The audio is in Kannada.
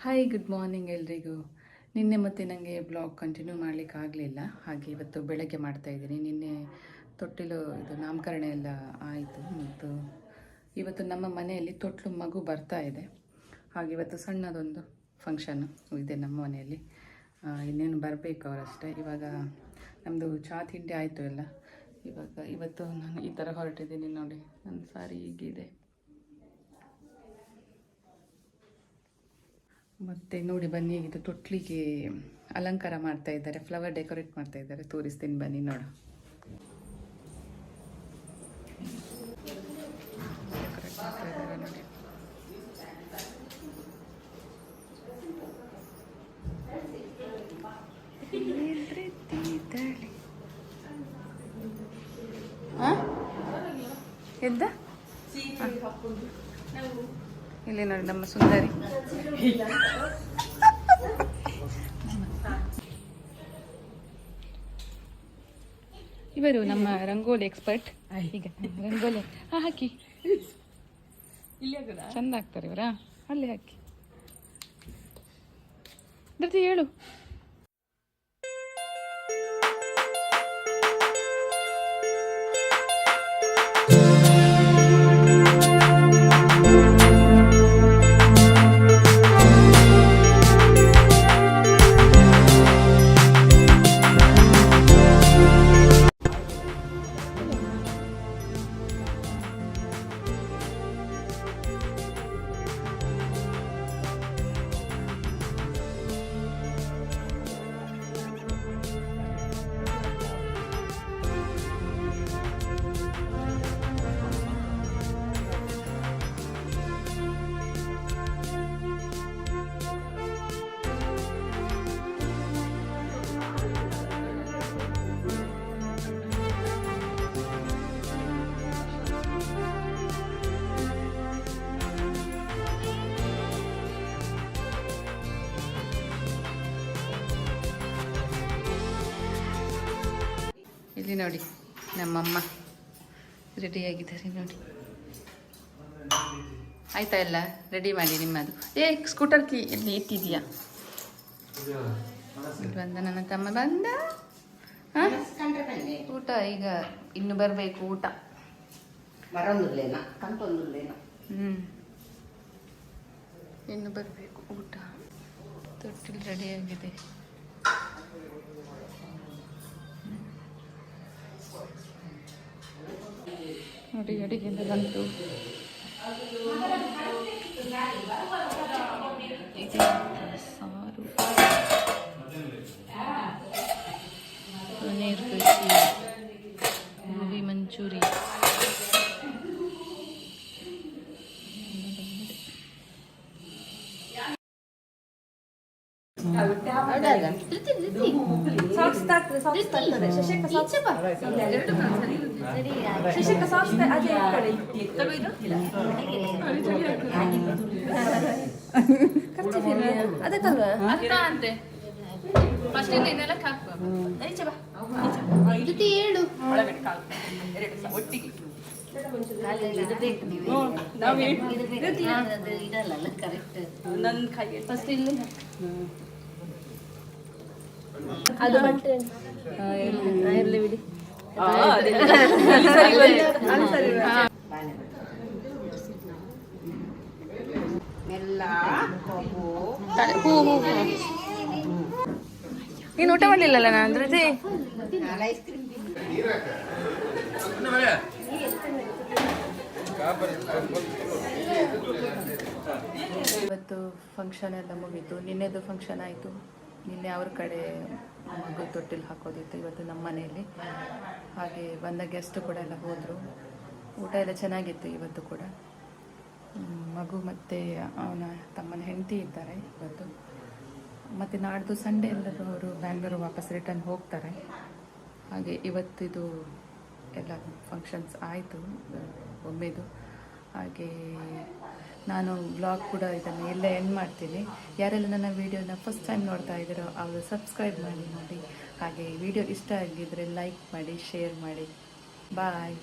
ಹಾಯ್, ಗುಡ್ ಮಾರ್ನಿಂಗ್ ಎಲ್ರಿಗೂ. ನಿನ್ನೆ ಮತ್ತೆ ನನಗೆ ಬ್ಲಾಗ್ ಕಂಟಿನ್ಯೂ ಮಾಡಲಿಕ್ಕಾಗಲಿಲ್ಲ. ಹಾಗೆ ಇವತ್ತು ಬೆಳಗ್ಗೆ ಮಾಡ್ತಾಯಿದ್ದೀನಿ. ನಿನ್ನೆ ತೊಟ್ಟಿಲು ಇದು ನಾಮಕರಣ ಎಲ್ಲ ಆಯಿತು. ಮತ್ತು ಇವತ್ತು ನಮ್ಮ ಮನೆಯಲ್ಲಿ ತೊಟ್ಲು ಮಗು ಬರ್ತಾ ಇದೆ. ಹಾಗೆ ಇವತ್ತು ಸಣ್ಣದೊಂದು ಫಂಕ್ಷನ್ನು ಇದೆ ನಮ್ಮ ಮನೆಯಲ್ಲಿ. ಇನ್ನೇನು ಬರಬೇಕು ಅವರಷ್ಟೇ. ಇವಾಗ ನಮ್ಮದು ಚಹಾ ತಿಂಡಿ ಆಯಿತು ಎಲ್ಲ. ಇವತ್ತು ನಾನು ಈ ಥರ ಹೊರಟಿದ್ದೀನಿ ನೋಡಿ. ನನ್ನ ಸಾರಿ ಹೀಗಿದೆ. ಮತ್ತು ನೋಡಿ ಬನ್ನಿ, ಇದು ತೊಟ್ಲಿಗೆ ಅಲಂಕಾರ ಮಾಡ್ತಾ ಇದ್ದಾರೆ, ಫ್ಲವರ್ ಡೆಕೋರೇಟ್ ಮಾಡ್ತಾ ಇದ್ದಾರೆ. ತೋರಿಸ್ತೀನಿ ಬನ್ನಿ ನೋಡು. ಡೆಕೋರೇಟ್ ಮಾಡ್ತಾ ಇದ್ದಾರೆ ನೋಡಿ. ಎದ್ದ ಇಲ್ಲಿ ನೋಡಿ ನಮ್ಮ ಸುಂದರಿ. ಇವರು ನಮ್ಮ ರಂಗೋಲಿ ಎಕ್ಸ್ಪರ್ಟ್. ಈಗ ರಂಗೋಲಿ ಹಾಕಿ ಚಂದ ಹಾಕ್ತಾರೆ ಇವರಾ. ಅಲ್ಲಿ ಹಾಕಿ ಧೃತಿ ಹೇಳು. ಇಲ್ಲಿ ನೋಡಿ ನಮ್ಮಮ್ಮ ರೆಡಿಯಾಗಿದ್ದಾರೆ ನೋಡಿ. ಆಯ್ತಾ ಎಲ್ಲ ರೆಡಿ ಮಾಡಿ ನಿಮ್ಮದು. ಸ್ಕೂಟರ್ ಕೀ ಎಲ್ಲಿ ಇಟ್ಟಿದೆಯಾ? ಬಂದ ನನ್ನ ತಮ್ಮ ಬಂದ. ಊಟ ಈಗ ಇನ್ನು ಬರಬೇಕು. ಊಟ ಇನ್ನು ಬರಬೇಕು ಊಟ. ತೊಟ್ಟಿಲು ರೆಡಿಯಾಗಿದೆ. ನೋಡಿ ಅಡಿಗೆಲ್ಲ ಬಂತು. ಸಾರು, ಪನ್ನೀರ್ ಕೃಷಿ, ಗೋಬಿ ಮಂಚೂರಿ, ಅದು ಬಿಡಿ. ನೀನು ಊಟ ಮಾಡಲಿಲ್ಲಲ್ಲ ನಾನು ಧೃತಿ. ಇವತ್ತು ಫಂಕ್ಷನ್ ಎಲ್ಲ ಮುಗೀತು. ನಿನ್ನೆದು ಫಂಕ್ಷನ್ ಆಯಿತು. ನಿನ್ನೆ ಅವ್ರ ಕಡೆ ಮಗು ತೊಟ್ಟಿಲು ಹಾಕೋದಿತ್ತು. ಇವತ್ತು ನಮ್ಮ ಮನೆಯಲ್ಲಿ. ಹಾಗೆ ಬಂದ ಗೆಸ್ಟ್ ಕೂಡ ಎಲ್ಲ ಹೋದರು. ಊಟ ಎಲ್ಲ ಚೆನ್ನಾಗಿತ್ತು ಇವತ್ತು ಕೂಡ. ಮಗು ಮತ್ತು ಅವನ ತಮ್ಮನ ಹೆಂಡತಿ ಇದ್ದಾರೆ ಇವತ್ತು. ಮತ್ತು ನಾಡ್ದು ಸಂಡೇ ಎಲ್ಲರೂ ಅವರು ಬ್ಯಾಂಗ್ಳೂರು ವಾಪಸ್ ರಿಟರ್ನ್ ಹೋಗ್ತಾರೆ. ಹಾಗೆ ಇವತ್ತಿದು ಎಲ್ಲ ಫಂಕ್ಷನ್ಸ್ ಆಯಿತು ಒಮ್ಮೆದು. ಹಾಗೆ ನಾನು ಬ್ಲಾಗ್ ಕೂಡ ಇದನ್ನು ಎಲ್ಲ ಎಂಡ್ ಮಾಡ್ತೀನಿ. ಯಾರೆಲ್ಲ ನನ್ನ ವೀಡಿಯೋನ ಫಸ್ಟ್ ಟೈಮ್ ನೋಡ್ತಾ ಇದ್ದೀರೋ ಅವರು ಸಬ್ಸ್ಕ್ರೈಬ್ ಮಾಡಿ ನೋಡಿ. ಹಾಗೆ ವಿಡಿಯೋ ಇಷ್ಟ ಆಗಿದ್ದರೆ ಲೈಕ್ ಮಾಡಿ, ಶೇರ್ ಮಾಡಿ. ಬಾಯ್.